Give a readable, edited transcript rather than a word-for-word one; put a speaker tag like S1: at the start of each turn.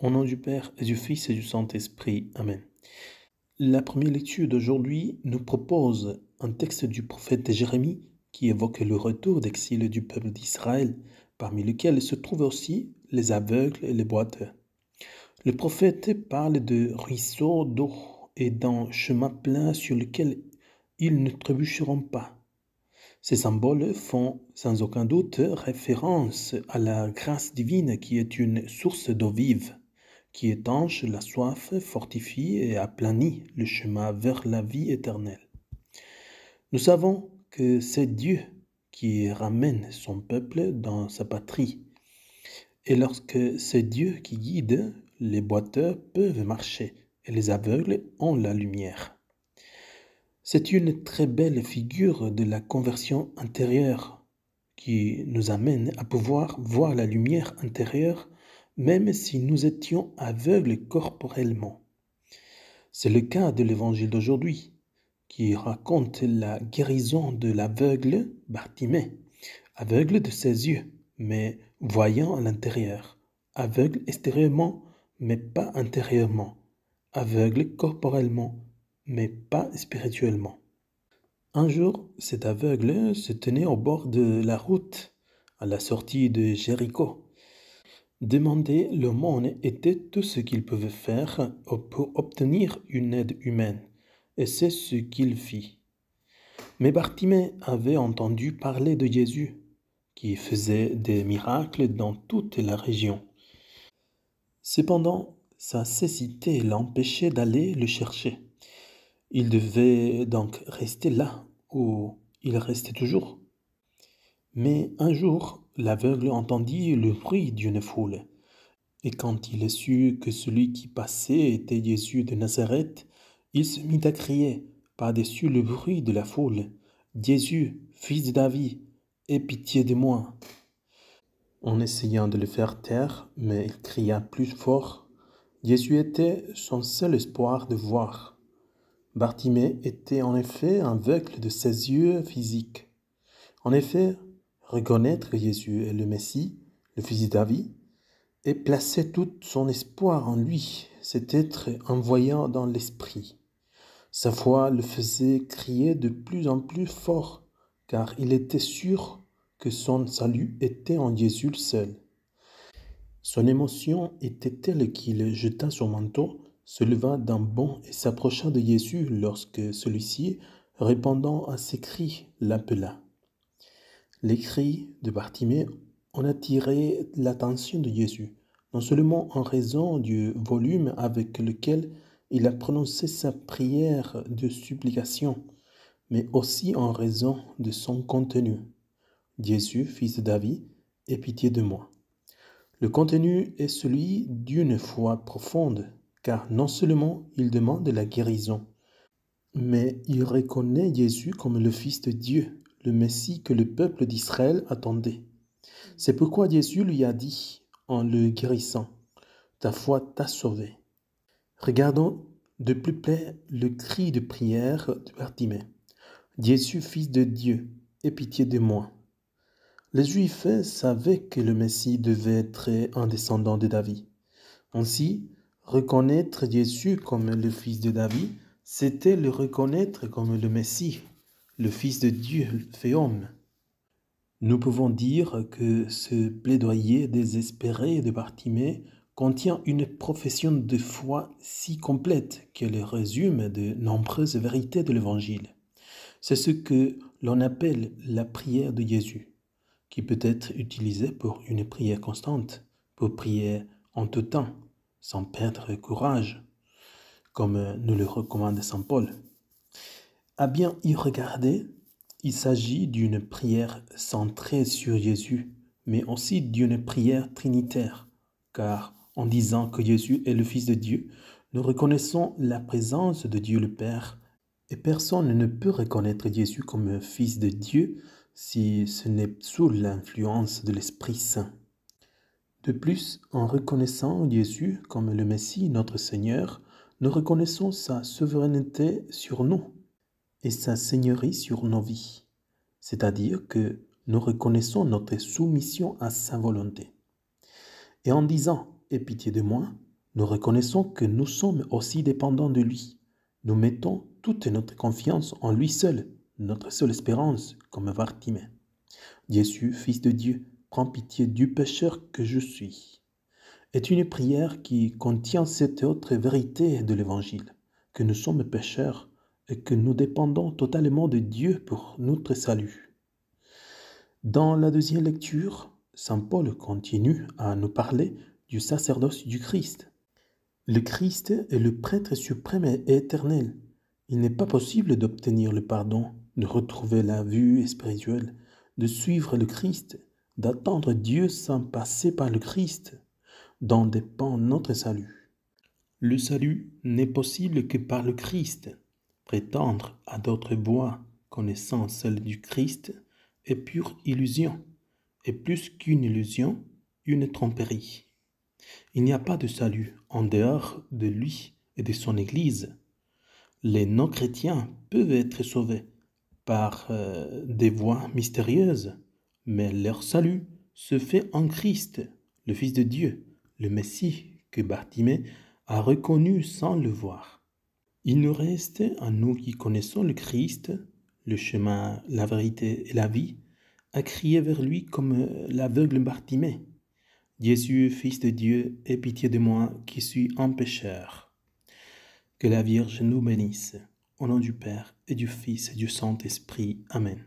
S1: Au nom du Père, et du Fils et du Saint-Esprit. Amen. La première lecture d'aujourd'hui nous propose un texte du prophète Jérémie qui évoque le retour d'exil du peuple d'Israël, parmi lesquels se trouvent aussi les aveugles et les boiteux. Le prophète parle de ruisseaux d'eau et d'un chemin plein sur lequel ils ne trébucheront pas. Ces symboles font sans aucun doute référence à la grâce divine qui est une source d'eau vive, qui étanche la soif, fortifie et aplanit le chemin vers la vie éternelle. Nous savons que c'est Dieu qui ramène son peuple dans sa patrie. Et lorsque c'est Dieu qui guide, les boiteux peuvent marcher et les aveugles ont la lumière. C'est une très belle figure de la conversion intérieure qui nous amène à pouvoir voir la lumière intérieure même si nous étions aveugles corporellement. C'est le cas de l'évangile d'aujourd'hui qui raconte la guérison de l'aveugle Bartimée, aveugle de ses yeux mais voyant à l'intérieur, aveugle extérieurement mais pas intérieurement, aveugle corporellement mais pas spirituellement. Un jour, cet aveugle se tenait au bord de la route, à la sortie de Jéricho. Demander l'aumône était tout ce qu'il pouvait faire pour obtenir une aide humaine, et c'est ce qu'il fit. Mais Bartimée avait entendu parler de Jésus, qui faisait des miracles dans toute la région. Cependant, sa cécité l'empêchait d'aller le chercher. Il devait donc rester là où il restait toujours. Mais un jour, l'aveugle entendit le bruit d'une foule. Et quand il sut que celui qui passait était Jésus de Nazareth, il se mit à crier par-dessus le bruit de la foule, « Jésus, fils de David, aie pitié de moi !» En essayant de le faire taire, mais il cria plus fort. Jésus était son seul espoir de voir. Bartimée était en effet aveugle de ses yeux physiques. En effet, reconnaître que Jésus est le Messie, le fils de David, et placer tout son espoir en lui, c'est être un voyant dans l'esprit. Sa foi le faisait crier de plus en plus fort, car il était sûr que son salut était en Jésus seul. Son émotion était telle qu'il jeta son manteau, se leva d'un bond et s'approcha de Jésus lorsque celui-ci, répondant à ses cris, l'appela. Les cris de Bartimée ont attiré l'attention de Jésus, non seulement en raison du volume avec lequel il a prononcé sa prière de supplication, mais aussi en raison de son contenu. Jésus, fils de David, aie pitié de moi. Le contenu est celui d'une foi profonde, car non seulement il demande la guérison, mais il reconnaît Jésus comme le Fils de Dieu, le Messie que le peuple d'Israël attendait. C'est pourquoi Jésus lui a dit, en le guérissant, « Ta foi t'a sauvé ». Regardons de plus près le cri de prière de Bartimée. « Jésus, Fils de Dieu, aie pitié de moi ». Les Juifs savaient que le Messie devait être un descendant de David. Ainsi, reconnaître Jésus comme le Fils de David, c'était le reconnaître comme le Messie, le Fils de Dieu fait homme. Nous pouvons dire que ce plaidoyer désespéré de Bartimée contient une profession de foi si complète qu'elle résume de nombreuses vérités de l'Évangile. C'est ce que l'on appelle la prière de Jésus, qui peut être utilisée pour une prière constante, pour prier en tout temps, sans perdre courage, comme nous le recommande saint Paul. À bien y regarder, il s'agit d'une prière centrée sur Jésus, mais aussi d'une prière trinitaire, car en disant que Jésus est le Fils de Dieu, nous reconnaissons la présence de Dieu le Père, et personne ne peut reconnaître Jésus comme Fils de Dieu si ce n'est sous l'influence de l'Esprit Saint. De plus, en reconnaissant Jésus comme le Messie, notre Seigneur, nous reconnaissons sa souveraineté sur nous et sa seigneurie sur nos vies, c'est-à-dire que nous reconnaissons notre soumission à sa volonté. Et en disant « Aie pitié de moi », Nous reconnaissons que nous sommes aussi dépendants de lui. Nous mettons toute notre confiance en lui seul, notre seule espérance, comme Bartimée. Jésus, Fils de Dieu, prends pitié du pécheur que je suis. Est une prière qui contient cette autre vérité de l'Évangile, que nous sommes pécheurs et que nous dépendons totalement de Dieu pour notre salut. Dans la deuxième lecture, saint Paul continue à nous parler du sacerdoce du Christ. Le Christ est le prêtre suprême et éternel. Il n'est pas possible d'obtenir le pardon, de retrouver la vue spirituelle, de suivre le Christ, d'attendre Dieu sans passer par le Christ, dont dépend notre salut. Le salut n'est possible que par le Christ. Prétendre à d'autres voies connaissant celle du Christ est pure illusion, et plus qu'une illusion, une tromperie. Il n'y a pas de salut en dehors de lui et de son Église. Les non-chrétiens peuvent être sauvés par des voies mystérieuses, mais leur salut se fait en Christ, le Fils de Dieu, le Messie que Bartimée a reconnu sans le voir. Il nous reste, à nous qui connaissons le Christ, le chemin, la vérité et la vie, à crier vers lui comme l'aveugle Bartimée. Jésus, Fils de Dieu, aie pitié de moi qui suis un pécheur. Que la Vierge nous bénisse, au nom du Père et du Fils et du Saint-Esprit. Amen.